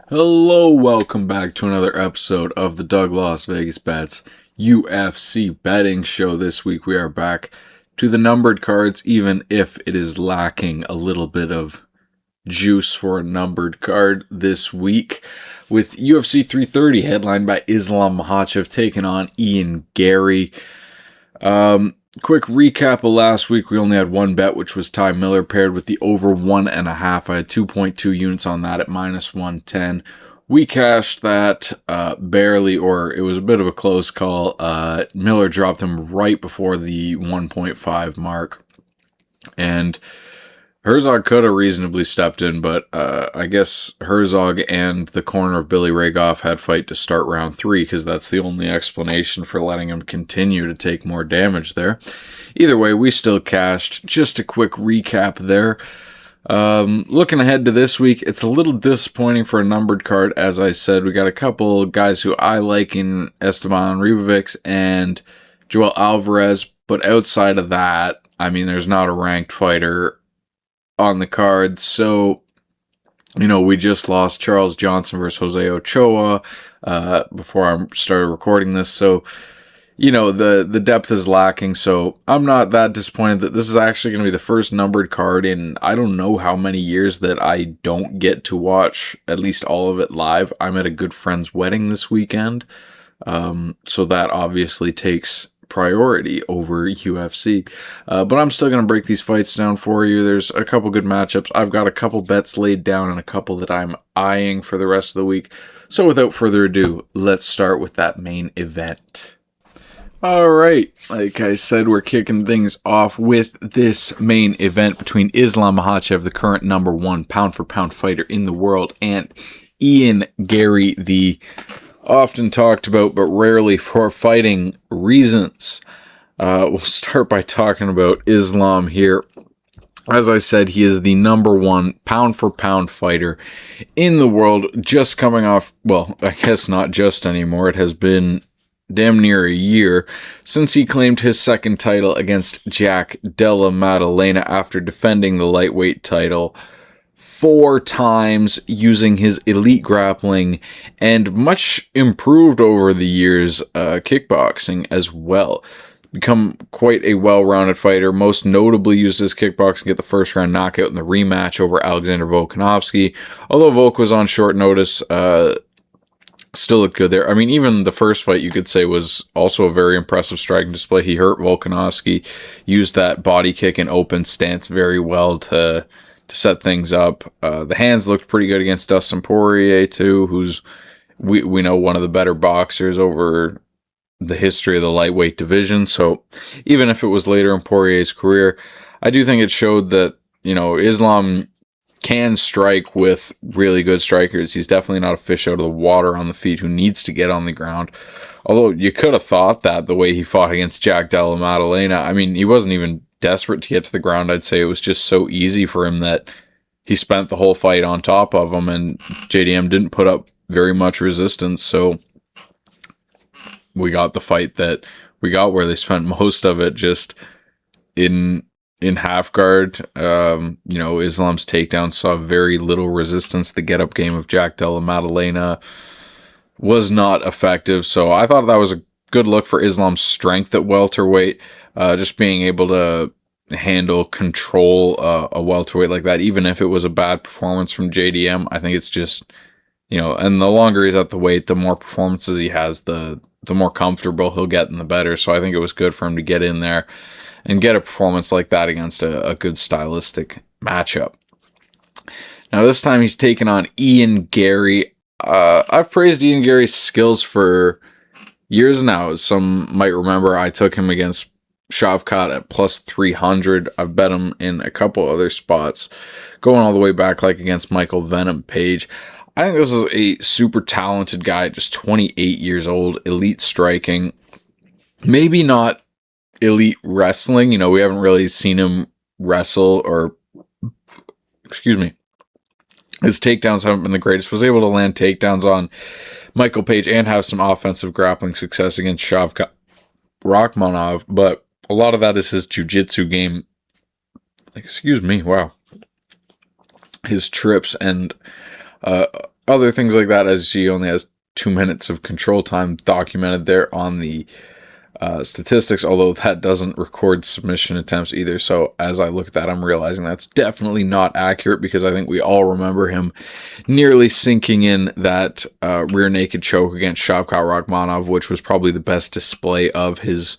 Hello, welcome back to another episode of the Doug Las Vegas Bets UFC betting show. This week we are back to the numbered cards, even if it is lacking a little bit of juice for a numbered card this week, with UFC 330 headlined by Islam Makhachev taking on Garry. Quick recap of last week. We only had one bet, which was Ty Miller paired with the over 1.5. I had 2.2 units on that at minus 110. We cashed that barely, or it was a bit of a close call. Miller dropped him right before the 1.5 mark, and Herzog could have reasonably stepped in, but I guess Herzog and the corner of Billy Ray Goff had fight to start round 3, because that's the only explanation for letting him continue to take more damage there. Either way, we still cashed. Just a quick recap there. Looking ahead to this week, it's a little disappointing for a numbered card. As I said, we got a couple guys who I like in Esteban, Ribovics, and Joel Álvarez, but outside of that, I mean, there's not a ranked fighter on the card. So, you know, we just lost Charles Johnson versus Jose Ochoa before I started recording this. So, you know, the depth is lacking. So I'm not that disappointed that this is actually going to be the first numbered card in I don't know how many years that I don't get to watch at least all of it live. I'm at a good friend's wedding this weekend. So that obviously takes priority over UFC, but I'm still going to break these fights down for you. There's a couple good matchups. I've got a couple bets laid down and a couple that I'm eyeing for the rest of the week. So without further ado, let's start with that main event. Alright, like I said, we're kicking things off with this main event between Islam Makhachev, the current number 1 pound-for-pound fighter in the world, and Garry, the often talked about but rarely for fighting reasons. We'll start by talking about Islam here. As I said, he is the number 1 pound-for-pound fighter in the world, just coming off, well, I guess not just anymore. It has been damn near a year since he claimed his second title against Jack Della Maddalena after defending the lightweight title 4 times using his elite grappling and much improved over the years kickboxing as well. Become quite a well-rounded fighter, most notably used his kickboxing to get the first round knockout in the rematch over Alexander Volkanovski. Although Volk was on short notice, still looked good there. I mean, even the first fight you could say was also a very impressive striking display. He hurt Volkanovski, used that body kick and open stance very well to set things up. The hands looked pretty good against Dustin Poirier too, who's we know one of the better boxers over the history of the lightweight division. So even if it was later in Poirier's career, I do think it showed that, you know, Islam can strike with really good strikers. He's definitely not a fish out of the water on the feet who needs to get on the ground. Although you could have thought that the way he fought against Jack Della Maddalena, I mean, he wasn't even desperate to get to the ground. I'd say it was just so easy for him that he spent the whole fight on top of him, and JDM didn't put up very much resistance. So we got the fight that we got where they spent most of it just in half guard. You know, Islam's takedown saw very little resistance. The get up game of Jack Della Maddalena was not effective. So I thought that was a good look for Islam's strength at welterweight. Just being able to handle, control a welterweight like that, even if it was a bad performance from JDM. I think it's just, you know, and the longer he's at the weight, the more performances he has, the more comfortable he'll get and the better. So I think it was good for him to get in there and get a performance like that against a good stylistic matchup. Now this time he's taking on Garry. I've praised Garry's skills for years now. Some might remember I took him against Shavkat at plus 300. I've bet him in a couple other spots, going all the way back like against Michael Venom Page. I think this is a super talented guy, just 28 years old, elite striking. Maybe not elite wrestling. You know, we haven't really seen him wrestle, or, excuse me, his takedowns haven't been the greatest. Was able to land takedowns on Michael Page and have some offensive grappling success against Shavkat. Rachmanov, but a lot of that is his jiu-jitsu game. Excuse me, wow. His trips and other things like that, as he only has 2 minutes of control time documented there on the statistics, although that doesn't record submission attempts either. So as I look at that, I'm realizing that's definitely not accurate, because I think we all remember him nearly sinking in that rear naked choke against Shavkat Rakhmonov, which was probably the best display of his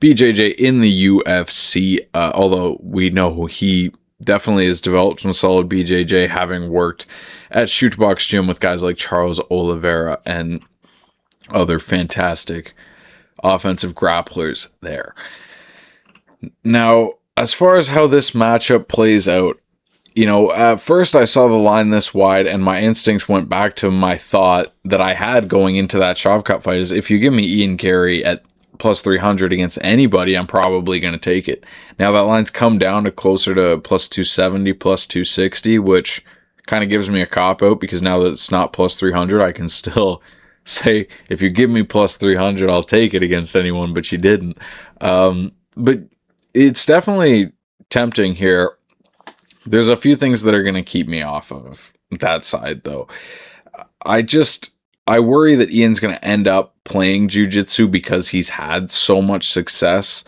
BJJ in the UFC, although we know he definitely has developed some solid BJJ, having worked at Shoot Box Gym with guys like Charles Oliveira and other fantastic offensive grapplers there. Now, as far as how this matchup plays out, at first I saw the line this wide and my instincts went back to my thought that I had going into that Shavkat fight, is if you give me Ian Garry at plus 300 against anybody, I'm probably going to take it. Now that line's come down to closer to plus 270, plus 260, which kind of gives me a cop-out, because now that it's not plus 300, I can still say, if you give me plus 300, I'll take it against anyone, but you didn't. But it's definitely tempting here. There's a few things that are going to keep me off of that side, though. I worry that Ian's going to end up playing jiu-jitsu because he's had so much success,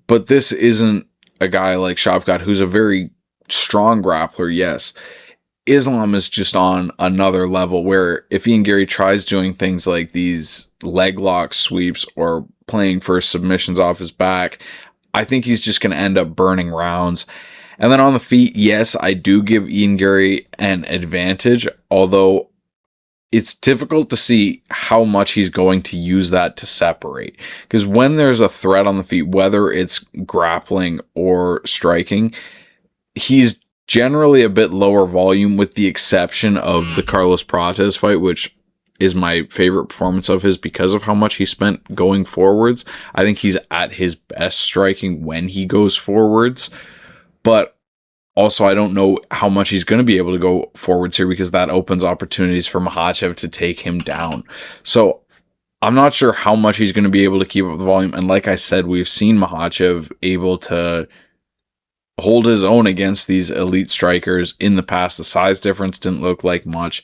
but this isn't a guy like Shavkat, who's a very strong grappler, yes. Islam is just on another level, where if Ian Garry tries doing things like these leg lock sweeps or playing for submissions off his back, I think he's just going to end up burning rounds. And then on the feet, yes, I do give Ian Garry an advantage, although it's difficult to see how much he's going to use that to separate. Because when there's a threat on the feet, whether it's grappling or striking, he's generally a bit lower volume, with the exception of the Carlos Prates fight, which is my favorite performance of his because of how much he spent going forwards. I think he's at his best striking when he goes forwards, but also I don't know how much he's going to be able to go forwards here, because that opens opportunities for Makhachev to take him down. So I'm not sure how much he's going to be able to keep up the volume, and like I said, we've seen Makhachev able to hold his own against these elite strikers in the past. The size difference didn't look like much,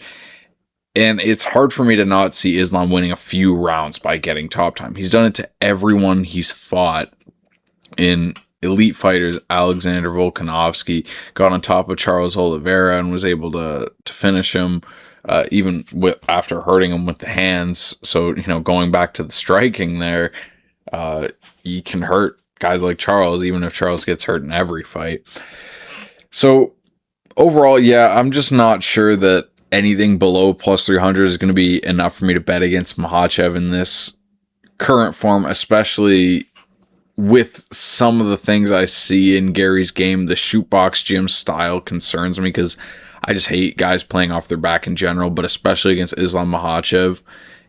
and it's hard for me to not see Islam winning a few rounds by getting top time. He's done it to everyone he's fought in elite fighters. Alexander Volkanovski got on top of Charles Oliveira and was able to finish him, even after hurting him with the hands. So, going back to the striking there, you can hurt guys like Charles, even if Charles gets hurt in every fight. So overall, yeah, I'm just not sure that anything below plus 300 is going to be enough for me to bet against Makhachev in this current form, especially with some of the things I see in Garry's game. The Shoot Box Gym style concerns me, because I just hate guys playing off their back in general, but especially against Islam Makhachev.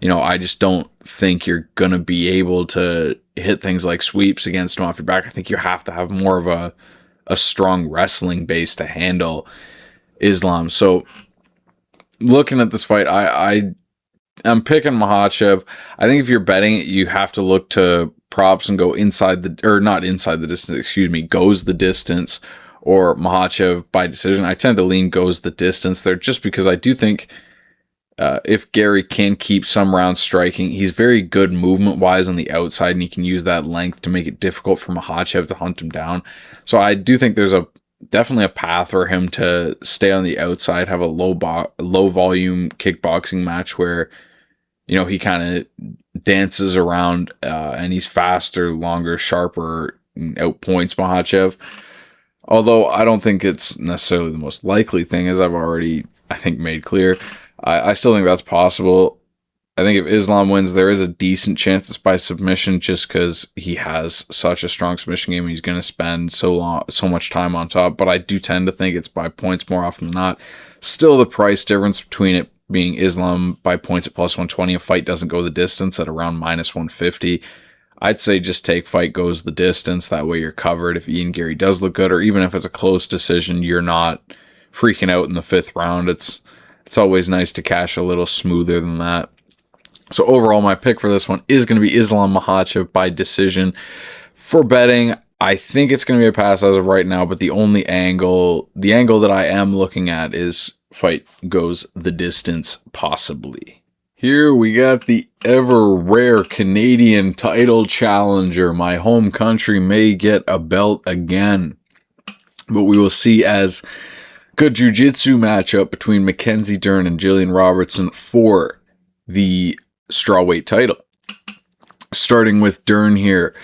I just don't think you're going to be able to hit things like sweeps against him off your back. I think you have to have more of a strong wrestling base to handle Islam. So looking at this fight, I'm picking Makhachev. I think if you're betting it, you have to look to props and go not inside the distance, goes the distance, or Makhachev by decision. I tend to lean goes the distance there, just because I do think if Garry can keep some rounds striking, he's very good movement-wise on the outside, and he can use that length to make it difficult for Makhachev to hunt him down. So I do think there's definitely a path for him to stay on the outside, have a low volume kickboxing match where, he kind of dances around and he's faster, longer, sharper, outpoints Makhachev. Although I don't think it's necessarily the most likely thing, as I've already, I think, made clear. I still think that's possible. I think if Islam wins, there is a decent chance it's by submission, just because he has such a strong submission game. He's going to spend so much time on top, but I do tend to think it's by points more often than not. Still, the price difference between it being Islam by points at plus 120, a fight doesn't go the distance at around minus 150. I'd say just take fight goes the distance. That way you're covered if Ian Garry does look good, or even if it's a close decision, you're not freaking out in the fifth round. It's always nice to cash a little smoother than that. So overall, my pick for this one is going to be Islam Makhachev by decision. For betting, I think it's going to be a pass as of right now, but the angle that I am looking at is fight goes the distance, possibly. Here we got the ever rare Canadian title challenger. My home country may get a belt again, but we will see as good jiu-jitsu matchup between Mackenzie Dern and Gillian Robertson for the strawweight title. Starting with Dern here.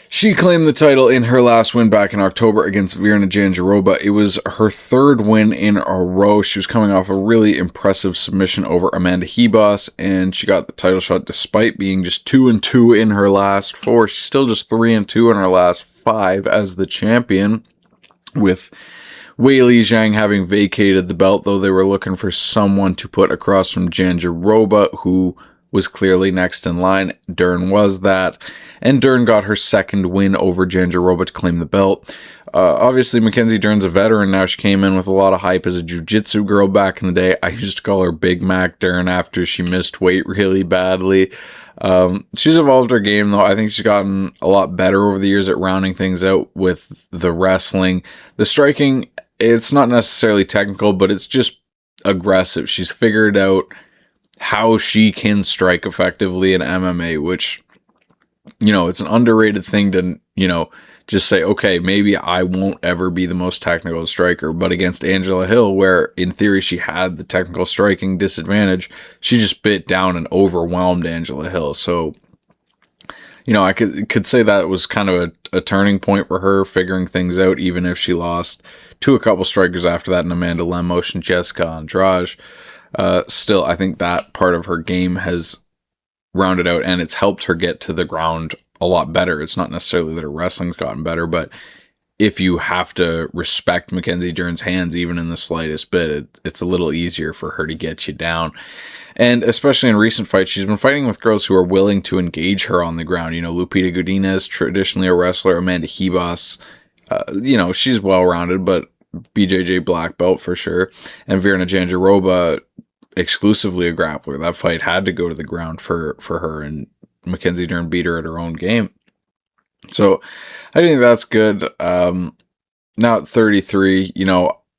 She claimed the title in her last win back in October against Virna Jandiroba. It was her third win in a row. She was coming off a really impressive submission over Amanda Ribas, and she got the title shot despite being just 2-2 in her last 4. She's still just 3-2 in her last 5 as the champion, with Weili Zhang having vacated the belt, though they were looking for someone to put across from Jandiroba, who was clearly next in line. Dern was that, and Dern got her second win over Jandiroba to claim the belt. Obviously, Mackenzie Dern's a veteran now. She came in with a lot of hype as a jiu-jitsu girl back in the day. I used to call her Big Mac Dern after she missed weight really badly. She's evolved her game, though. I think she's gotten a lot better over the years at rounding things out with the wrestling. The striking, it's not necessarily technical, but it's just aggressive. She's figured out how she can strike effectively in MMA, which, it's an underrated thing to, just say, okay, maybe I won't ever be the most technical striker. But against Angela Hill, where in theory she had the technical striking disadvantage, she just bit down and overwhelmed Angela Hill. So, I could say that was kind of a turning point for her, figuring things out, even if she lost to a couple strikers after that in Amanda Lemos and Jessica Andrade. Still, I think that part of her game has rounded out, and it's helped her get to the ground a lot better. It's not necessarily that her wrestling's gotten better, but if you have to respect Mackenzie Dern's hands, even in the slightest bit, it's a little easier for her to get you down. And especially in recent fights, she's been fighting with girls who are willing to engage her on the ground. Lupita Godinez, traditionally a wrestler, Amanda Ribas, she's well-rounded, but BJJ black belt for sure. And Virna Jandiroba, exclusively a grappler. That fight had to go to the ground for her, and Mackenzie Dern beat her at her own game. So I think that's good. Now at 33,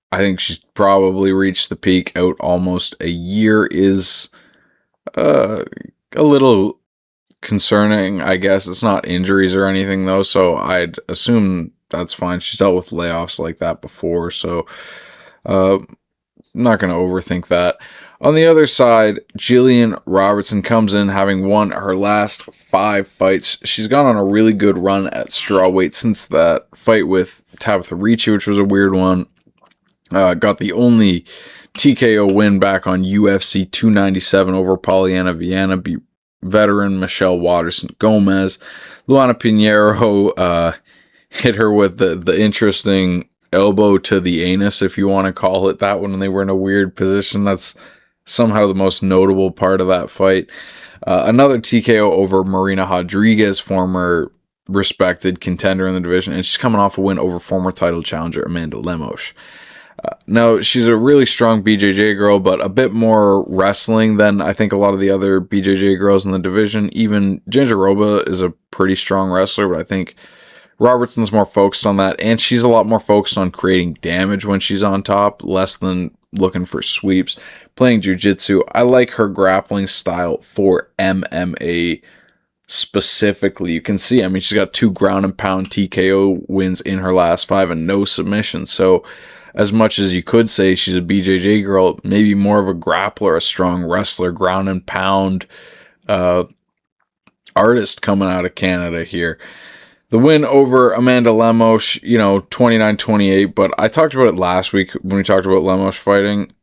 I think she's probably reached the peak. Out almost a year is a little concerning, I guess. It's not injuries or anything, though, so I'd assume that's fine. She's dealt with layoffs like that before, so I'm not going to overthink that. On the other side, Gillian Robertson comes in having won her last 5 fights. She's gone on a really good run at strawweight since that fight with Tabitha Ricci, which was a weird one. Got the only TKO win back on UFC 297 over Polyana Viana, beat veteran Michelle Waterson Gomez. Luana Pinheiro hit her with the interesting elbow to the anus, if you want to call it that, when they were in a weird position. That's somehow the most notable part of that fight. Another TKO over Marina Rodriguez, former respected contender in the division, and she's coming off a win over former title challenger Amanda Lemos. Now, she's a really strong BJJ girl, but a bit more wrestling than I think a lot of the other BJJ girls in the division. Even Jandiroba is a pretty strong wrestler, but I think Robertson's more focused on that, and she's a lot more focused on creating damage when she's on top, less than looking for sweeps. Playing jiu-jitsu, I like her grappling style for MMA specifically. You can see, she's got 2 ground and pound TKO wins in her last 5 and no submissions. So as much as you could say she's a BJJ girl, maybe more of a grappler, a strong wrestler, ground and pound artist coming out of Canada here. The win over Amanda Lemos, 29-28, but I talked about it last week when we talked about Lemos fighting.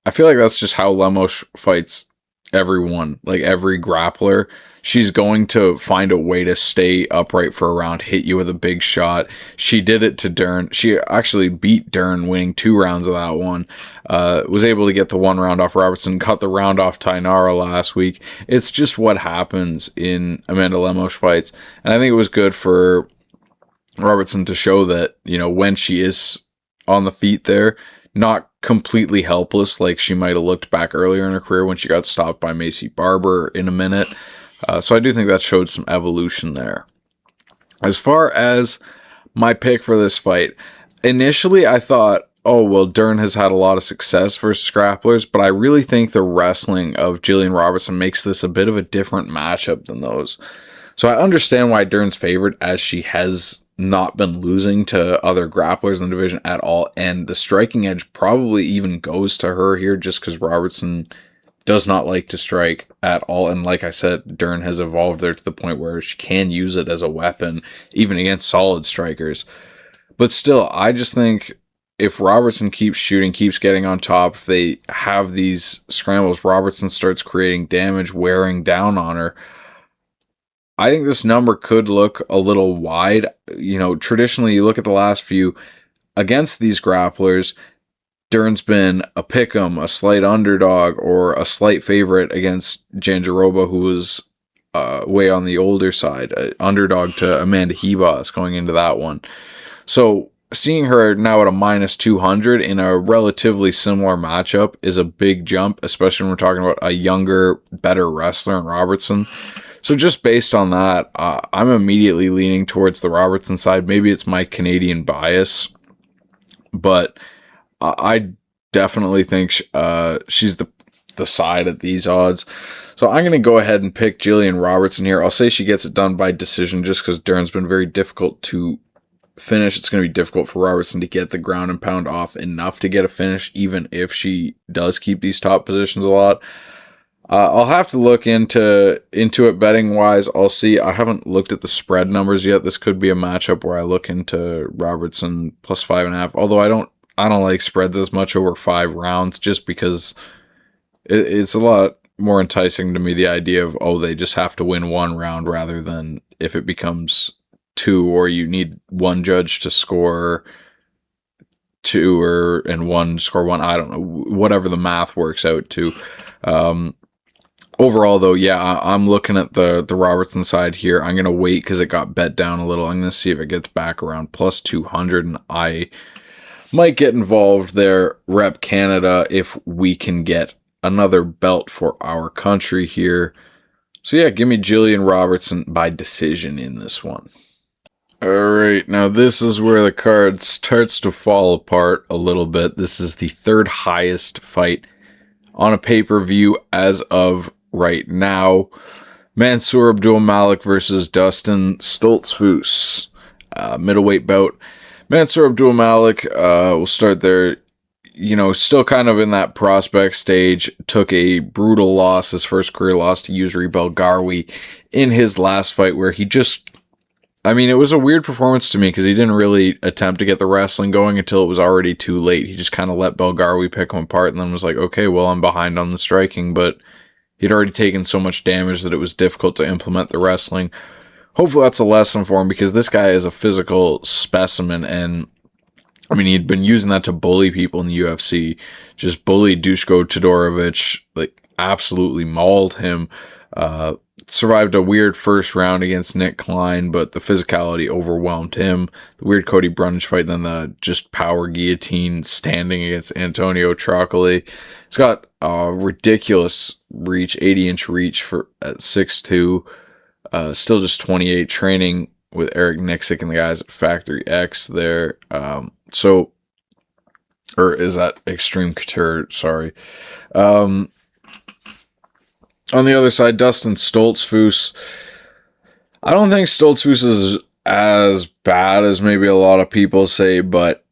I feel like that's just how Lemos fights everyone, like every grappler. She's going to find a way to stay upright for a round, hit you with a big shot. She did it to Dern. She actually beat Dern, winning 2 rounds of that one. Was able to get the 1 round off Robertson, cut the round off Tainara last week. It's just what happens in Amanda Lemos fights. And I think it was good for Robertson to show that, when she is on the feet there, not completely helpless like she might have looked back earlier in her career when she got stopped by Macy Barber in a minute. So I do think that showed some evolution there. As far as my pick for this fight, initially I thought, oh, well, Dern has had a lot of success versus grapplers, but I really think the wrestling of Gillian Robertson makes this a bit of a different matchup than those. So I understand why Dern's favored, as she has not been losing to other grapplers in the division at all, and the striking edge probably even goes to her here just because Robertson does not like to strike at all, and like I said, Dern has evolved there to the point where she can use it as a weapon, even against solid strikers. But still, I just think if Robertson keeps shooting, keeps getting on top, if they have these scrambles, Robertson starts creating damage, wearing down on her, I think this number could look a little wide. You know, traditionally, you look at the last few against these grapplers, Dern's been a pick'em, a slight underdog, or a slight favorite against Jandiroba, who was way on the older side, underdog to Amanda Ribas going into that one. So seeing her now at a minus 200 in a relatively similar matchup is a big jump, especially when we're talking about a younger, better wrestler in Robertson. So just based on that, I'm immediately leaning towards the Robertson side. Maybe it's my Canadian bias, but I definitely think she's the side at these odds. So I'm going to go ahead and pick Gillian Robertson here. I'll say she gets it done by decision just because Dern's been very difficult to finish. It's going to be difficult for Robertson to get the ground and pound off enough to get a finish, even if she does keep these top positions a lot. I'll have to look into it betting wise. I'll see. I haven't looked at the spread numbers yet. This could be a matchup where I look into Robertson plus 5.5. Although I don't like spreads as much over 5 rounds, just because it's a lot more enticing to me, the idea of, oh, they just have to win 1 round rather than if it becomes 2 or you need one judge to score 2 and one score 1. I don't know, whatever the math works out to. Overall, though, yeah, I'm looking at the Robertson side here. I'm going to wait because it got bet down a little. I'm going to see if it gets back around plus 200, and I might get involved there, rep Canada, if we can get another belt for our country here. So yeah, give me Gillian Robertson by decision in this one. Alright, now this is where the card starts to fall apart a little bit. This is the 3rd highest fight on a pay-per-view as of right now. Mansur Abdul-Malik versus Dustin Stoltzfus. Middleweight bout. Mansur Abdul-Malik, we'll start there. You know, still kind of in that prospect stage. Took a brutal loss, his first career loss to Yusri Garry in his last fight, where he just... I mean, it was a weird performance to me because he didn't really attempt to get the wrestling going until it was already too late. He just kind of let Garry pick him apart and then was like, okay, well, I'm behind on the striking, but he'd already taken so much damage that it was difficult to implement the wrestling. Hopefully that's a lesson for him, because this guy is a physical specimen, and I mean, he'd been using that to bully people in the UFC. Just bullied Duško Todorovic, like absolutely mauled him. Survived a weird first round against Nick Klein, but the physicality overwhelmed him. The weird Cody Brundage fight, then the just power guillotine standing against Antonio Trocoli. He's got a ridiculous reach, 80-inch reach for at 6'2". Still just 28, training with Eric Nixick and the guys at Factory X there. Or is that Extreme Couture? Sorry. On the other side, Dustin Stoltzfus. I don't think Stoltzfus is as bad as maybe a lot of people say, but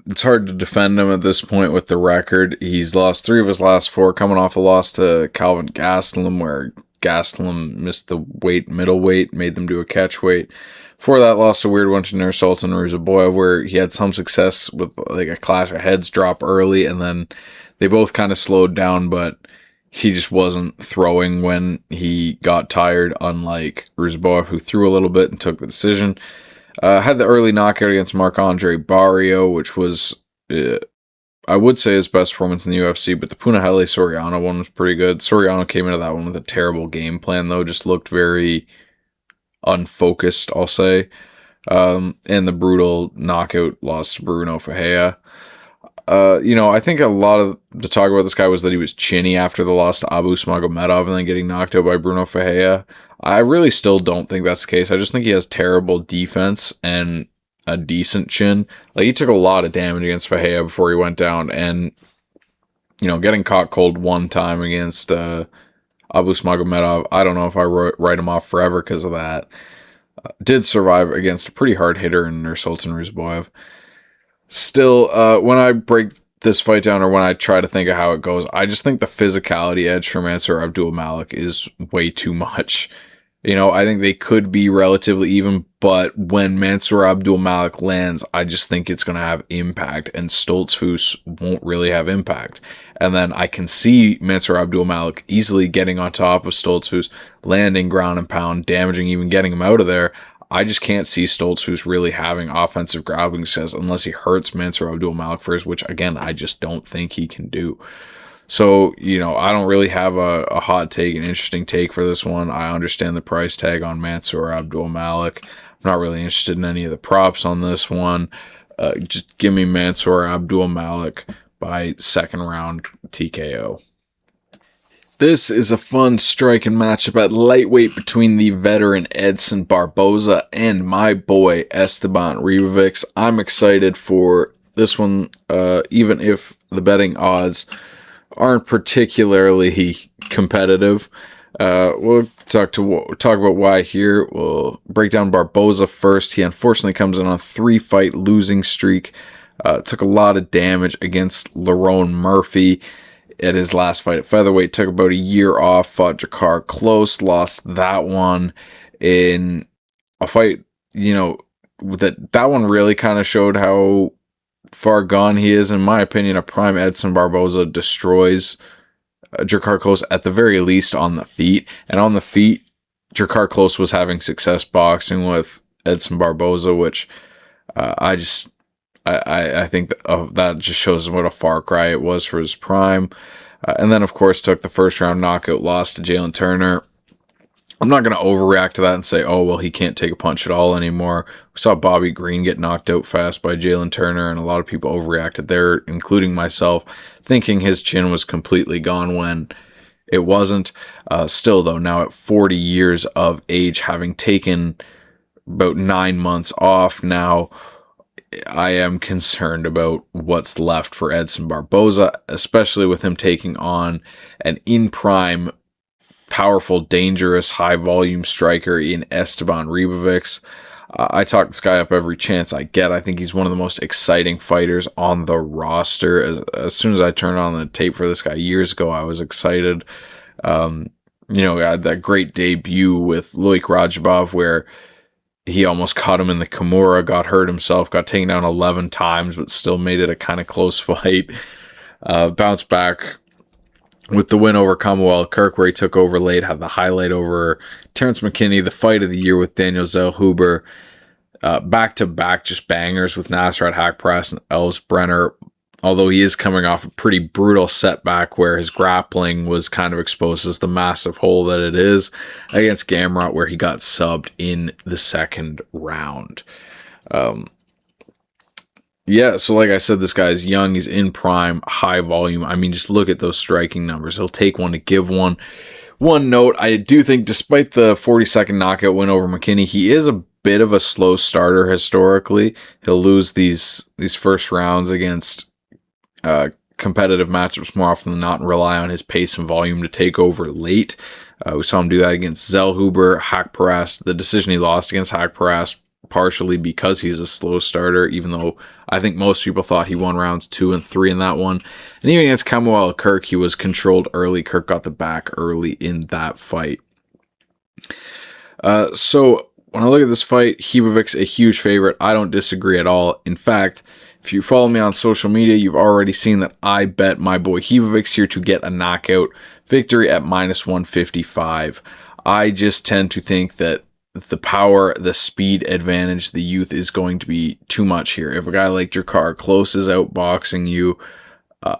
it's hard to defend him at this point with the record. He's lost 3 of his last 4, coming off a loss to Calvin Gastelum, where Gastelum missed the middleweight, made them do a catch weight. Before that, lost a weird one to Nursultan Ruzaboyev, where he had some success with like a clash of heads drop early, and then they both kind of slowed down, but he just wasn't throwing when he got tired, unlike Ruzaboyev, who threw a little bit and took the decision. Had the early knockout against Marc-Andre Barrio, which was, I would say, his best performance in the UFC, but the Punahele Soriano one was pretty good. Soriano came into that one with a terrible game plan, though, just looked very unfocused, I'll say. And the brutal knockout loss to Bruno Ferreira. I think a lot of the talk about this guy was that he was chinny after the loss to Abu Smagomedov and then getting knocked out by Bruno Ferreira. I really still don't think that's the case. I just think he has terrible defense and a decent chin. Like, he took a lot of damage against Ferreira before he went down, and getting caught cold one time against Abu Smagomedov, I don't know if I write him off forever because of that. Did survive against a pretty hard hitter in Nursultan Rizboev. Still, when I break this fight down, or when I try to think of how it goes, I just think the physicality edge for Mansur Abdul-Malik is way too much. I think they could be relatively even, but when Mansur Abdul-Malik lands, I just think it's going to have impact, and Stoltzfus won't really have impact. And then I can see Mansur Abdul-Malik easily getting on top of Stoltzfus, landing ground and pound, damaging, even getting him out of there. I just can't see Stoltzfus really having offensive grappling success unless he hurts Mansur Abdul-Malik first, which, again, I just don't think he can do. So, I don't really have a hot take, an interesting take for this one. I understand the price tag on Mansur Abdul-Malik. I'm not really interested in any of the props on this one. Just give me Mansur Abdul-Malik by second round TKO. This is a fun striking matchup at lightweight between the veteran Edson Barboza and my boy Esteban Ribovics. I'm excited for this one, even if the betting odds aren't particularly competitive. We'll talk about why here. We'll break down Barboza first. He unfortunately comes in on a 3-fight losing streak. Took a lot of damage against Lerone Murphy at his last fight at featherweight. Took about a year off. Fought Jakar close. Lost that one in a fight. That one really kind of showed how far gone he is. In my opinion, a prime Edson Barboza destroys Jakar Close, at the very least on the feet. And on the feet, Jakar Close was having success boxing with Edson Barboza, which I think that just shows what a far cry it was for his prime. And then, of course, took the first round knockout loss to Jalin Turner. I'm not going to overreact to that and say, oh, well, he can't take a punch at all anymore. We saw Bobby Green get knocked out fast by Jalin Turner, and a lot of people overreacted there, including myself, thinking his chin was completely gone when it wasn't. Still, though, now at 40 years of age, having taken about 9 months off now, I am concerned about what's left for Edson Barboza, especially with him taking on an in-prime, powerful, dangerous, high-volume striker in Esteban Ribovics. I talk this guy up every chance I get. I think he's one of the most exciting fighters on the roster. As soon as I turned on the tape for this guy years ago, I was excited. He had that great debut with Loic Rajabov where he almost caught him in the Kimura, got hurt himself, got taken down 11 times, but still made it a kind of close fight. Bounced back with the win over Kauê Kirk, where he took over late, had the highlight over Terrence McKinney, the fight of the year with Daniel Zellhuber. Back-to-back just bangers with Nasrat Haqparast and Els Brenner, although he is coming off a pretty brutal setback where his grappling was kind of exposed as the massive hole that it is against Gamrot, where he got subbed in the second round. So like I said, this guy's young, he's in prime, high volume. I mean, just look at those striking numbers. He'll take one to give one. One note, I do think despite the 40-second knockout win over McKinney, he is a bit of a slow starter historically. He'll lose these first rounds against competitive matchups more often than not and rely on his pace and volume to take over late. We saw him do that against Zellhuber, Haqparast. The decision he lost against Haqparast partially because he's a slow starter, even though I think most people thought he won rounds 2 and 3 in that one. And even against Kauê Kirk, he was controlled early. Kirk got the back early in that fight. So when I look at this fight, Ribovics a huge favorite. I don't disagree at all. In fact, if you follow me on social media, you've already seen that I bet my boy Ribovics here to get a knockout victory at -155. I just tend to think that the power, the speed advantage, the youth is going to be too much here. If a guy like Jakar Close is outboxing you,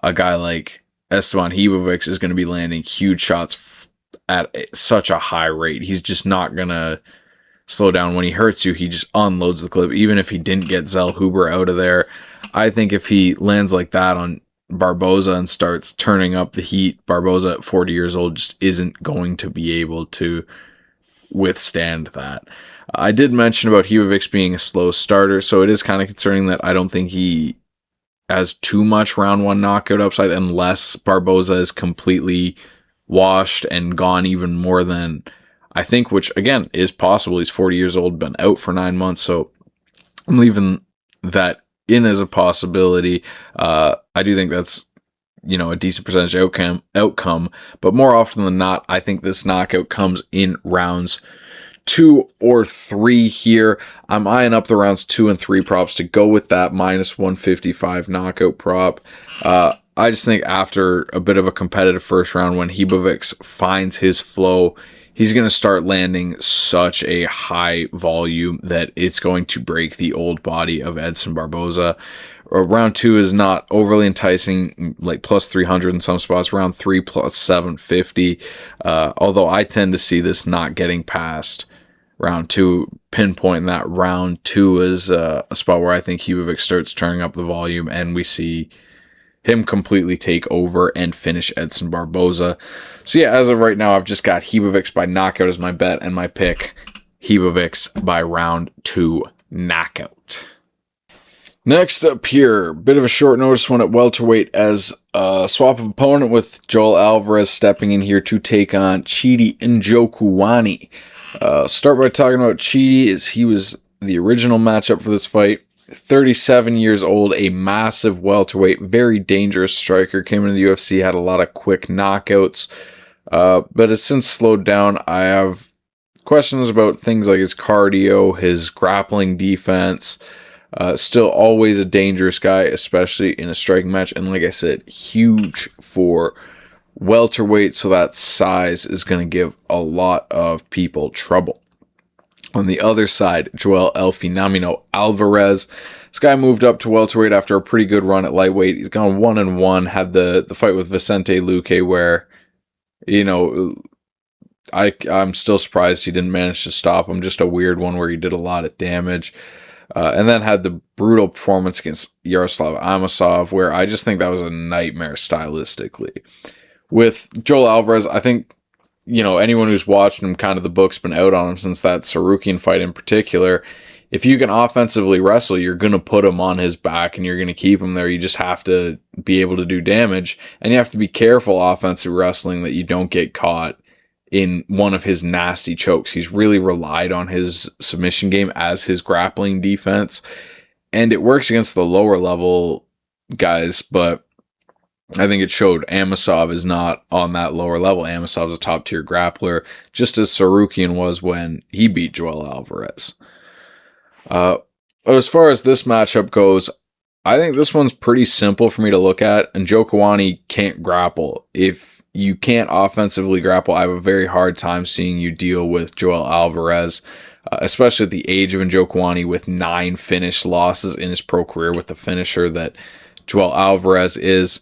a guy like Esteban Ribovics is going to be landing huge shots at such a high rate. He's just not going to slow down. When he hurts you, he just unloads the clip. Even if he didn't get Zellhuber out of there, I think if he lands like that on Barboza and starts turning up the heat, Barboza at 40 years old just isn't going to be able to withstand that. I did mention about Ribovics being a slow starter, so it is kind of concerning that I don't think he has too much round one knockout upside unless Barboza is completely washed and gone even more than I think, which again is possible. He's 40 years old, been out for 9 months, so I'm leaving that in as a possibility. I do think that's, a decent percentage outcome, but more often than not, I think this knockout comes in rounds 2 or 3 here. I'm eyeing up the rounds 2 and 3 props to go with that minus 155 knockout prop. I just think after a bit of a competitive first round, when Ribovics finds his flow, he's going to start landing such a high volume that it's going to break the old body of Edson Barboza. Round 2 is not overly enticing, like plus 300 in some spots. Round 3 plus 750. Although I tend to see this not getting past round 2. Pinpointing that round 2 is a spot where I think Ribovics starts turning up the volume and we see him completely take over and finish Edson Barboza. So yeah, as of right now, I've just got Ribovics by knockout as my bet, and my pick, Ribovics by round 2 knockout. Next up here, bit of a short notice one at welterweight as a swap of opponent with Joel Álvarez stepping in here to take on Chidi Njokuani. Start by talking about Chidi, as he was the original matchup for this fight. 37 years old, a massive welterweight, very dangerous striker, came into the UFC, had a lot of quick knockouts, but has since slowed down. I have questions about things like his cardio, his grappling defense. Still always a dangerous guy, especially in a striking match, and like I said, huge for welterweight, so that size is going to give a lot of people trouble. On the other side, Joel El Finamino Álvarez. This guy moved up to welterweight after a pretty good run at lightweight. He's gone 1-1, had the fight with Vicente Luque where, I'm still surprised he didn't manage to stop him. Just a weird one where he did a lot of damage. And then had the brutal performance against Yaroslav Amosov, where I just think that was a nightmare stylistically. With Joel Álvarez, I think, anyone who's watched him, kind of the book's been out on him since that Sarukian fight in particular. If you can offensively wrestle, you're going to put him on his back and you're going to keep him there. You just have to be able to do damage, and you have to be careful offensive wrestling that you don't get caught in one of his nasty chokes. He's really relied on his submission game as his grappling defense, and it works against the lower level guys, but I think it showed Amosov is not on that lower level. Amosov's a top tier grappler, just as Sarukian was when he beat Joel Álvarez. As far as this matchup goes, I think this one's pretty simple for me to look at, and Njokuani can't grapple. If you can't offensively grapple, I have a very hard time seeing you deal with Joel Álvarez, especially at the age of Njokuani with 9 finish losses in his pro career with the finisher that Joel Álvarez is.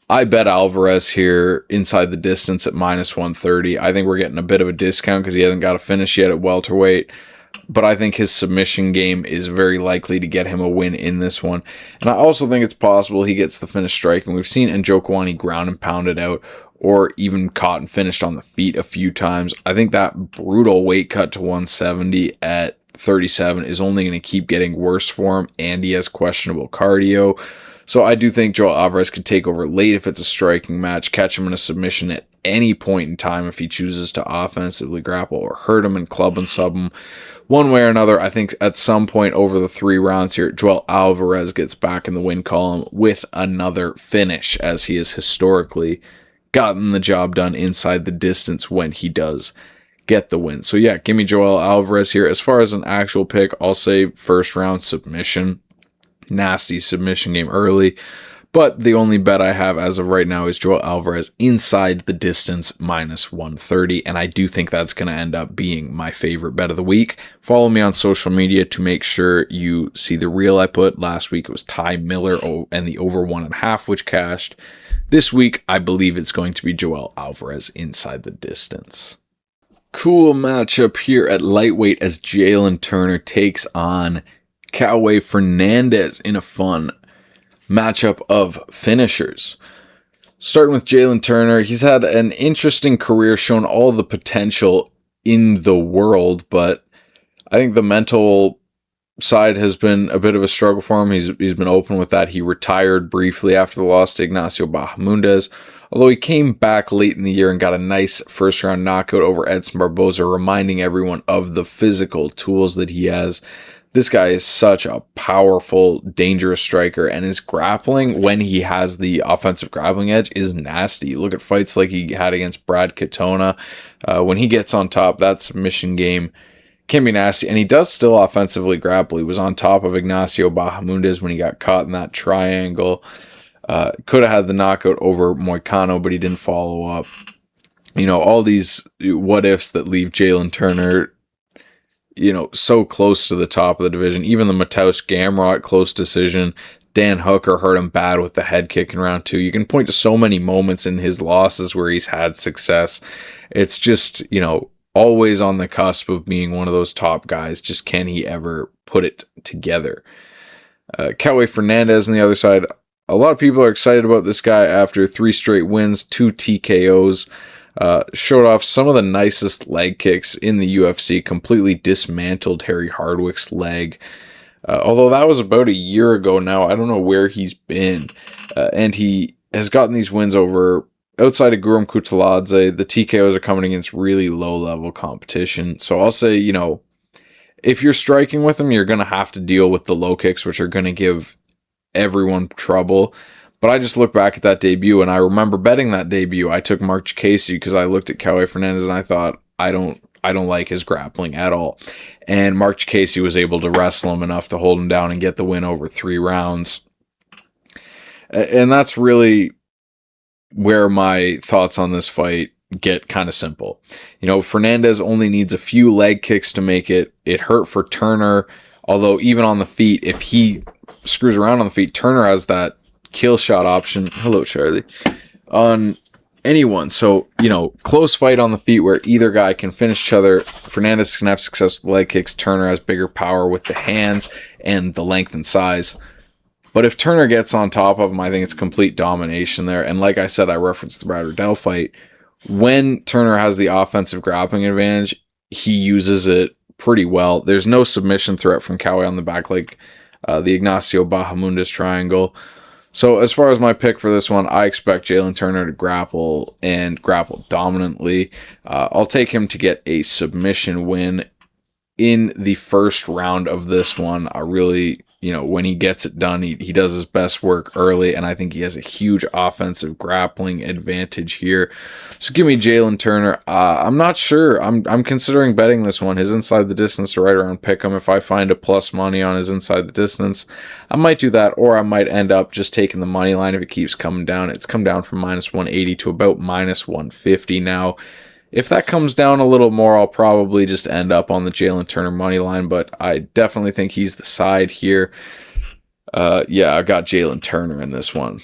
I bet Álvarez here inside the distance at minus 130. I think we're getting a bit of a discount because he hasn't got a finish yet at welterweight, but I think his submission game is very likely to get him a win in this one. And I also think it's possible he gets the finish striking. We've seen Njokuani ground and pound it out, or even caught and finished on the feet a few times. I think that brutal weight cut to 170 at 37 is only going to keep getting worse for him, and he has questionable cardio. So I do think Joel Álvarez could take over late if it's a striking match, catch him in a submission at any point in time if he chooses to offensively grapple, or hurt him and club and sub him. One way or another, I think at some point over the 3 rounds here, Joel Álvarez gets back in the win column with another finish, as he has historically gotten the job done inside the distance when he does get the win. So yeah, give me Joel Álvarez here. As far as an actual pick, I'll say first round submission. Nasty submission game early, but the only bet I have as of right now is Joel Álvarez inside the distance minus 130, and I do think that's going to end up being my favorite bet of the week. Follow me on social media to make sure you see the reel I put. Last week it was Ty Miller and the over 1.5, which cashed. This week I believe it's going to be Joel Álvarez inside the distance. Cool matchup here at lightweight as Jalin Turner takes on Kauê Fernandes in a fun matchup of finishers. Starting with Jalin Turner, he's had an interesting career, shown all the potential in the world, but I think the mental side has been a bit of a struggle for him. He's been open with that. He retired briefly after the loss to Ignacio Bahamundes, although he came back late in the year and got a nice first-round knockout over Edson Barboza, reminding everyone of the physical tools that he has. This guy is such a powerful, dangerous striker, and his grappling, when he has the offensive grappling edge, is nasty. Look at fights like he had against Brad Katona. When he gets on top, that submission game can be nasty, and he does still offensively grapple. He was on top of Ignacio Bahamundes when he got caught in that triangle. Could have had the knockout over Moicano, but he didn't follow up. All these what-ifs that leave Jalin Turner, so close to the top of the division. Even the Mateusz Gamrot close decision. Dan Hooker hurt him bad with the head kick in round 2. You can point to so many moments in his losses where he's had success. It's just, always on the cusp of being one of those top guys. Just can he ever put it together? Kauê Fernandes on the other side. A lot of people are excited about this guy after 3 straight wins, 2 TKOs. Showed off some of the nicest leg kicks in the UFC. Completely dismantled Harry Hardwick's leg. Although that was about a year ago now. I don't know where he's been. And he has gotten these wins over, outside of Guram Kutladze, the TKOs are coming against really low-level competition. So I'll say, if you're striking with him, you're going to have to deal with the low kicks, which are going to give everyone trouble. But I just look back at that debut, and I remember betting that debut. I took Mark Casey because I looked at Kauê Fernandes, and I thought, I don't like his grappling at all. And Mark Casey was able to wrestle him enough to hold him down and get the win over 3 rounds. And that's really where my thoughts on this fight get kind of simple. Fernandes only needs a few leg kicks to make it. It hurt for Turner, although even on the feet, if he screws around on the feet, Turner has that kill shot option. Hello, Charlie. On anyone. So, close fight on the feet where either guy can finish each other. Fernandes can have success with leg kicks. Turner has bigger power with the hands and the length and size. But if Turner gets on top of him, I think it's complete domination there. And like I said, I referenced the Brad Riddell fight. When Turner has the offensive grappling advantage, he uses it pretty well. There's no submission threat from Kauê on the back like the Ignacio Bahamundes triangle. So as far as my pick for this one, I expect Jalin Turner to grapple and grapple dominantly. I'll take him to get a submission win in the first round of this one. I really, when he gets it done, he does his best work early, and I think he has a huge offensive grappling advantage here. So give me Jalin Turner. I'm not sure. I'm considering betting this one. His inside the distance to right around pick'em. If I find a plus money on his inside the distance, I might do that, or I might end up just taking the money line if it keeps coming down. It's come down from minus 180 to about minus 150 now. If that comes down a little more, I'll probably just end up on the Jalin Turner money line, but I definitely think he's the side here. I got Jalin Turner in this one.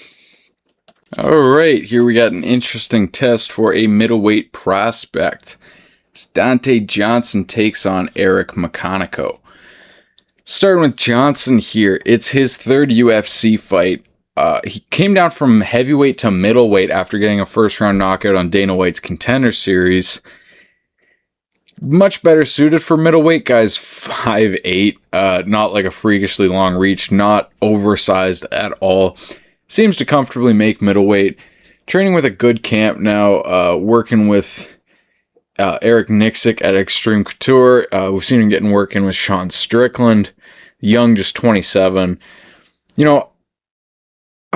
All right, here we got an interesting test for a middleweight prospect. Donte Johnson takes on Eric McConico. Starting with Johnson here, it's his 3rd UFC fight. He came down from heavyweight to middleweight after getting a first-round knockout on Dana White's Contender Series. Much better suited for middleweight, guys 5'8", not like a freakishly long reach, not oversized at all. Seems to comfortably make middleweight. Training with a good camp now, working with Eric Nixick at Extreme Couture. We've seen him working with Sean Strickland. Young, just 27.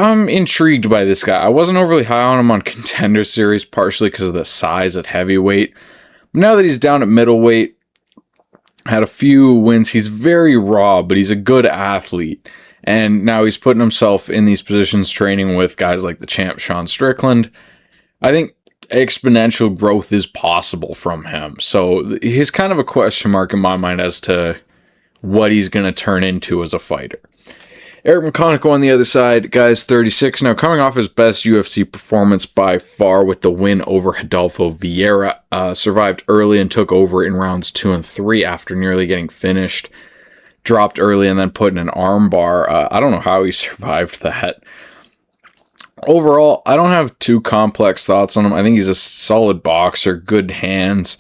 I'm intrigued by this guy. I wasn't overly high on him on Contender Series, partially because of the size at heavyweight. But now that he's down at middleweight, had a few wins. He's very raw, but he's a good athlete. And now he's putting himself in these positions training with guys like the champ Sean Strickland. I think exponential growth is possible from him. So he's kind of a question mark in my mind as to what he's going to turn into as a fighter. Eric McConico on the other side, guys, 36. Now, coming off his best UFC performance by far with the win over Rodolfo Vieira, survived early and took over in rounds 2 and 3 after nearly getting finished. Dropped early and then put in an arm bar. I don't know how he survived that. Overall, I don't have too complex thoughts on him. I think he's a solid boxer, good hands.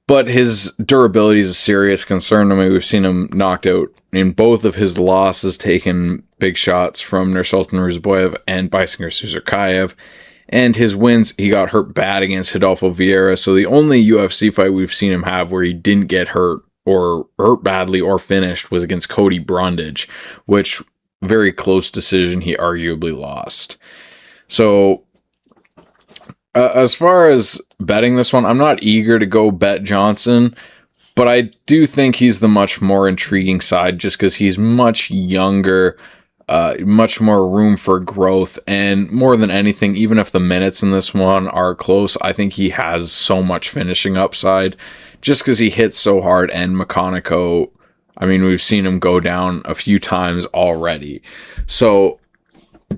But his durability is a serious concern. I mean, we've seen him knocked out in both of his losses, taking big shots from Nursultan Ruziboyev and Baysinger Suzurkayev. And his wins, he got hurt bad against Rodolfo Vieira. So the only UFC fight we've seen him have where he didn't get hurt or hurt badly or finished was against Cody Brundage, which very close decision he arguably lost. So as far as betting this one, I'm not eager to go bet Johnson, but I do think he's the much more intriguing side just because he's much younger, much more room for growth, and more than anything, even if the minutes in this one are close, I think he has so much finishing upside just because he hits so hard. And McConico, I mean, we've seen him go down a few times already. So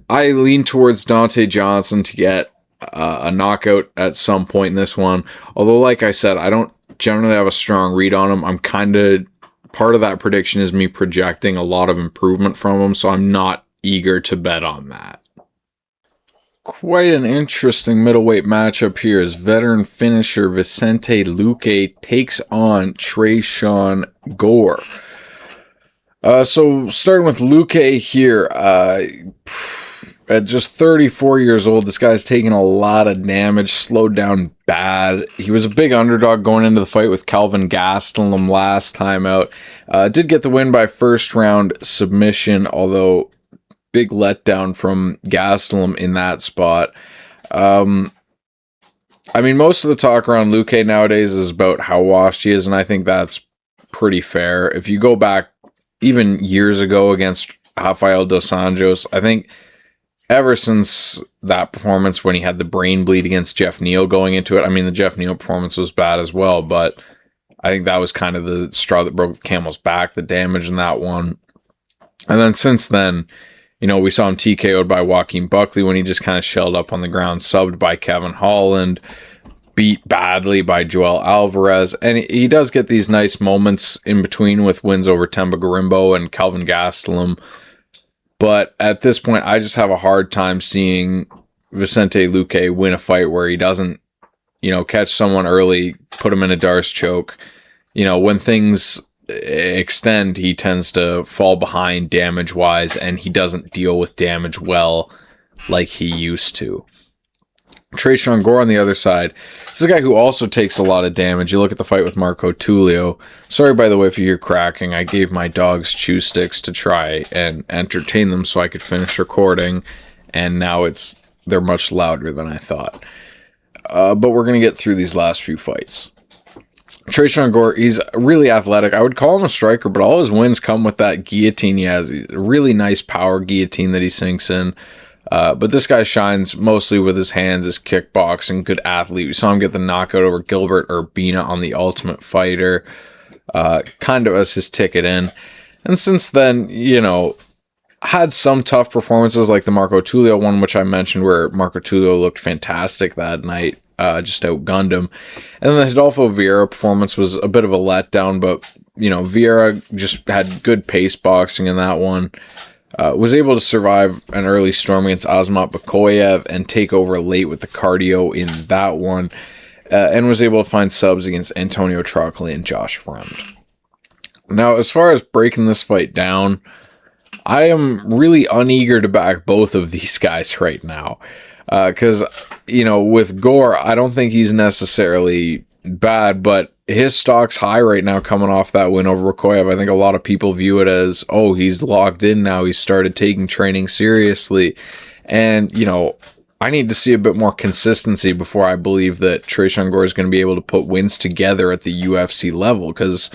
I lean towards Donte Johnson to get a knockout at some point in this one. Although, like I said, I don't generally have a strong read on him. I'm kind of, part of that prediction is me projecting a lot of improvement from him, so I'm not eager to bet on that. Quite an interesting middleweight matchup here as veteran finisher Vicente Luque takes on Tresean Gore. So starting with Luque here, at just 34 years old, this guy's taken a lot of damage, slowed down bad. He was a big underdog going into the fight with Kelvin Gastelum last time out. Did get the win by first round submission, although big letdown from Gastelum in that spot. I mean, most of the talk around Luque nowadays is about how washed he is, and I think that's pretty fair. If you go back even years ago against Rafael dos Anjos, I think ever since that performance when he had the brain bleed against Jeff Neal going into it, I mean, the Jeff Neal performance was bad as well, but I think that was kind of the straw that broke the camel's back, the damage in that one. And then since then, you know, we saw him TKO'd by Joaquin Buckley when he just kind of shelled up on the ground, subbed by Kevin Holland, beat badly by Joel Álvarez, and he does get these nice moments in between with wins over Temba Garimbo and Kelvin Gastelum. But at this point, I just have a hard time seeing Vicente Luque win a fight where he doesn't, you know, catch someone early, put him in a Darce choke. You know, when things extend, he tends to fall behind damage-wise, and he doesn't deal with damage well like he used to. Tresean Gore on the other side, this is a guy who also takes a lot of damage. You look at the fight with Marco Tulio. Sorry, by the way, if you hear cracking. I gave my dogs chew sticks to try and entertain them so I could finish recording, and now they're much louder than I thought. But we're going to get through these last few fights. Tresean Gore, he's really athletic. I would call him a striker, but all his wins come with that guillotine he has. A really nice power guillotine that he sinks in. But this guy shines mostly with his hands, his kickboxing, good athlete. We saw him get the knockout over Gilbert Urbina on The Ultimate Fighter, kind of as his ticket in. And since then, you know, had some tough performances like the Marco Tulio one, which I mentioned, where Marco Tulio looked fantastic that night, just outgunned him. And then the Rodolfo Vieira performance was a bit of a letdown, but, you know, Vieira just had good pace boxing in that one. Was able to survive an early storm against Azamat Bakoyev and take over late with the cardio in that one, and was able to find subs against Antonio Trocoli and Josh Fremd. Now, as far as breaking this fight down, I am really uneager to back both of these guys right now, because, you know, with Gore, I don't think he's necessarily bad, but his stock's high right now coming off that win over Bakoyev. I think a lot of people view it as, oh, he's locked in now. He started taking training seriously. And, you know, I need to see a bit more consistency before I believe that Tresean Gore is going to be able to put wins together at the UFC level. Because,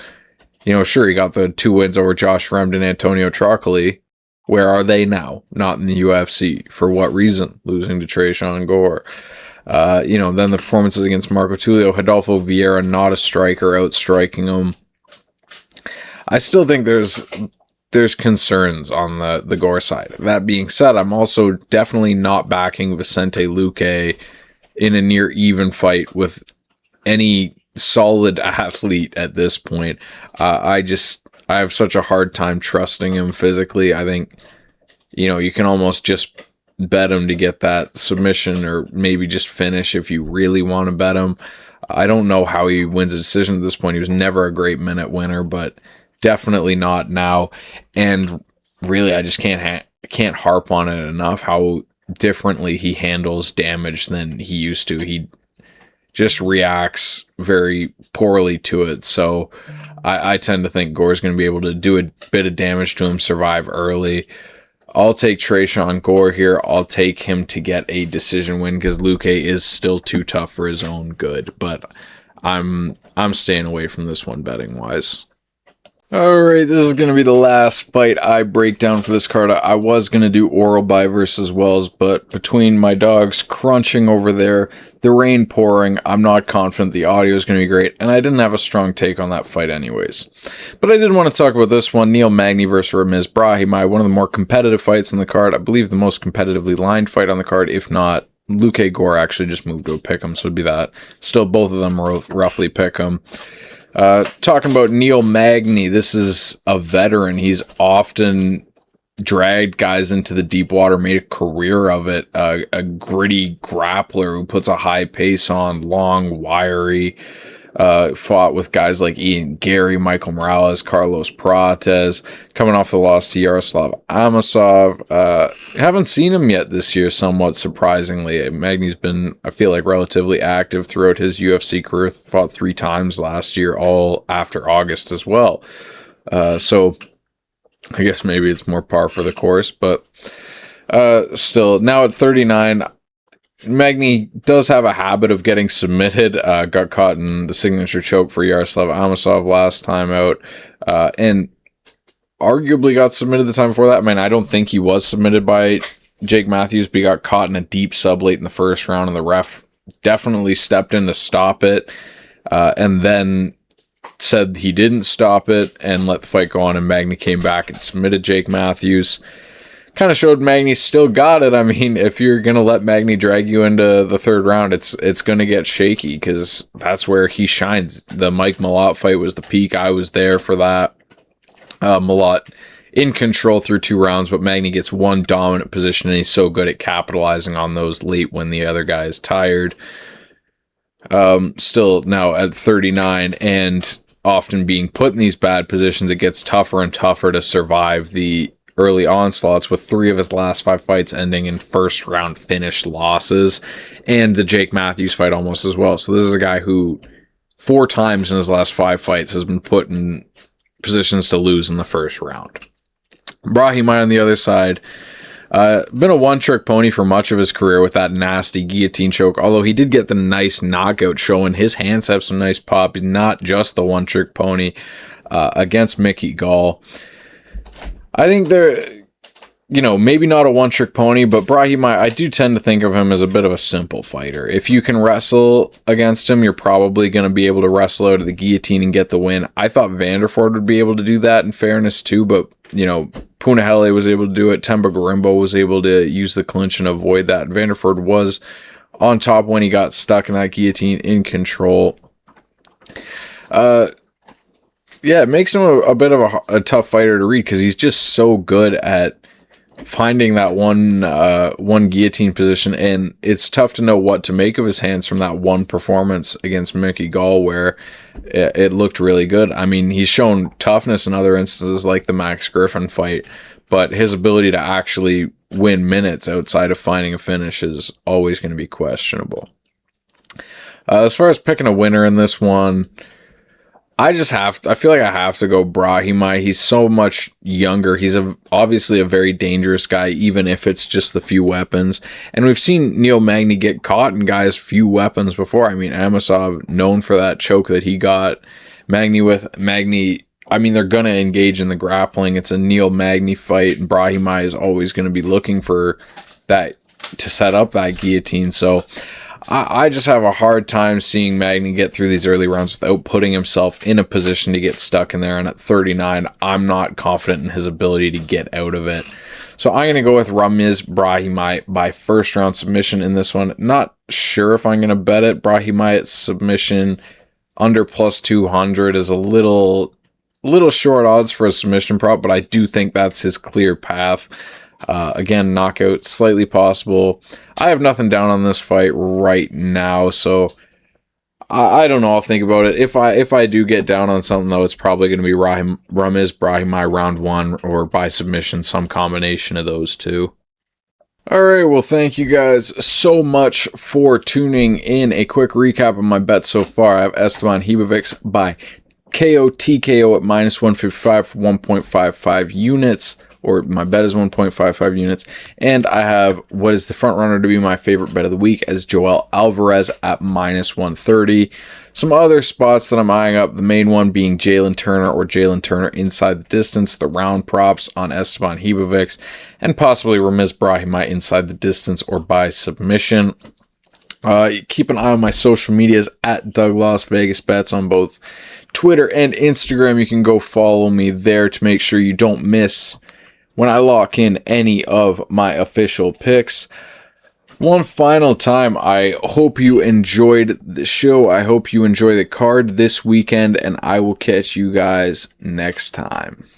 you know, sure, he got the 2 wins over Josh Fremd and Antonio Trocoli. Where are they now? Not in the UFC. For what reason? Losing to Tresean Gore. You know, then the performances against Marco Tulio, Rodolfo Vieira, not a striker, outstriking him. I still think there's there's concerns on the Gore side. That being said, I'm also definitely not backing Vicente Luque in a near even fight with any solid athlete at this point. I have such a hard time trusting him physically. I think, you can almost just bet him to get that submission or maybe just finish if you really want to bet him. I don't know how he wins a decision at this point. He was never a great minute winner, but definitely not now. And really, I just can't harp on it enough how differently he handles damage than he used to. He just reacts very poorly to it. So I tend to think Gore's going to be able to do a bit of damage to him, survive early. I'll take Tresean Gore here. I'll take him to get a decision win because Luque is still too tough for his own good. But I'm staying away from this one betting wise. Alright, this is going to be the last fight I break down for this card. I was going to do Oralby versus Wells, but between my dogs crunching over there, the rain pouring, I'm not confident the audio is going to be great, and I didn't have a strong take on that fight anyways. But I did want to talk about this one, Magny versus Ramiz Brahimaj, one of the more competitive fights in the card. I believe the most competitively lined fight on the card, if not. Luque Gore actually just moved to a pick'em, so it'd be that. Still, both of them roughly pick'em. Talking about Magny, this is a veteran. He's often dragged guys into the deep water, made a career of it. A gritty grappler who puts a high pace on, long, wiry. Fought with guys like Garry, Michael Morales, Carlos Prates, coming off the loss to Yaroslav Amosov. Haven't seen him yet this year, somewhat surprisingly. Magny's been, I feel like, relatively active throughout his UFC career. Fought 3 times last year, all after August as well. So I guess maybe it's more par for the course, but still, now at 39, Magny does have a habit of getting submitted. Got caught in the signature choke for Yaroslav Amosov last time out, and arguably got submitted the time before that. I mean, I don't think he was submitted by Jake Matthews, but he got caught in a deep sub late in the first round, and the ref definitely stepped in to stop it, and then said he didn't stop it and let the fight go on, and Magny came back and submitted Jake Matthews. Kind of showed Magny still got it. I mean, if you're going to let Magny drag you into the third round, it's going to get shaky because that's where he shines. The Mike Malott fight was the peak. I was there for that. Malott in control through 2 rounds, but Magny gets one dominant position, and he's so good at capitalizing on those late when the other guy is tired. Still now at 39 and often being put in these bad positions, it gets tougher and tougher to survive the early onslaughts, with 3 of his last 5 fights ending in first round finish losses, and the Jake Matthews fight almost as well. So this is a guy who 4 times in his last 5 fights has been put in positions to lose in the first round. Brahimaj on the other side, been a one-trick pony for much of his career with that nasty guillotine choke, although he did get the nice knockout showing his hands have some nice pop. He's not just the one-trick pony against Mickey Gall. I think they're, maybe not a one-trick pony, but Brahimaj, I do tend to think of him as a bit of a simple fighter. If you can wrestle against him, you're probably going to be able to wrestle out of the guillotine and get the win. I thought Vanderford would be able to do that in fairness too, but, Punahele was able to do it. Temba Garimbo was able to use the clinch and avoid that. Vanderford was on top when he got stuck in that guillotine in control. Yeah, it makes him a bit of a tough fighter to read because he's just so good at finding that one guillotine position, and it's tough to know what to make of his hands from that one performance against Mickey Gall where it looked really good. I mean, he's shown toughness in other instances like the Max Griffin fight, but his ability to actually win minutes outside of finding a finish is always going to be questionable. As far as picking a winner in this one, I feel like I have to go Brahimaj. He's so much younger. He's obviously a very dangerous guy, even if it's just the few weapons. And we've seen Magny get caught in guys' few weapons before. I mean, Amosov, known for that choke that he got. Magny, I mean, they're going to engage in the grappling. It's a Magny fight, and Brahimaj is always going to be looking for that to set up that guillotine. So I just have a hard time seeing Magny get through these early rounds without putting himself in a position to get stuck in there. And at 39, I'm not confident in his ability to get out of it. So I'm going to go with Ramiz Brahimaj by first round submission in this one. Not sure if I'm going to bet it. Brahimaj submission under plus 200 is a little short odds for a submission prop, but I do think that's his clear path. Again, knockout slightly possible. I have nothing down on this fight right now, so I don't know. I'll think about it. If I do get down on something, though, it's probably going to be Ramiz Brahimaj round 1 or by submission, some combination of those two. Alright, well, thank you guys so much for tuning in. A quick recap of my bets so far. I have Esteban Ribovics by KO TKO at minus 155 for 1.55 units. Or my bet is 1.55 units. And I have what is the front runner to be my favorite bet of the week as Joel Álvarez at minus 130. Some other spots that I'm eyeing up, the main one being Jalin Turner or Jalin Turner inside the distance, the round props on Esteban Ribovics, and possibly Ramiz Brahimaj inside the distance or by submission. Keep an eye on my social medias at Doug Las Vegas Bets on both Twitter and Instagram. You can go follow me there to make sure you don't miss when I lock in any of my official picks. One final time, I hope you enjoyed the show. I hope you enjoy the card this weekend, and I will catch you guys next time.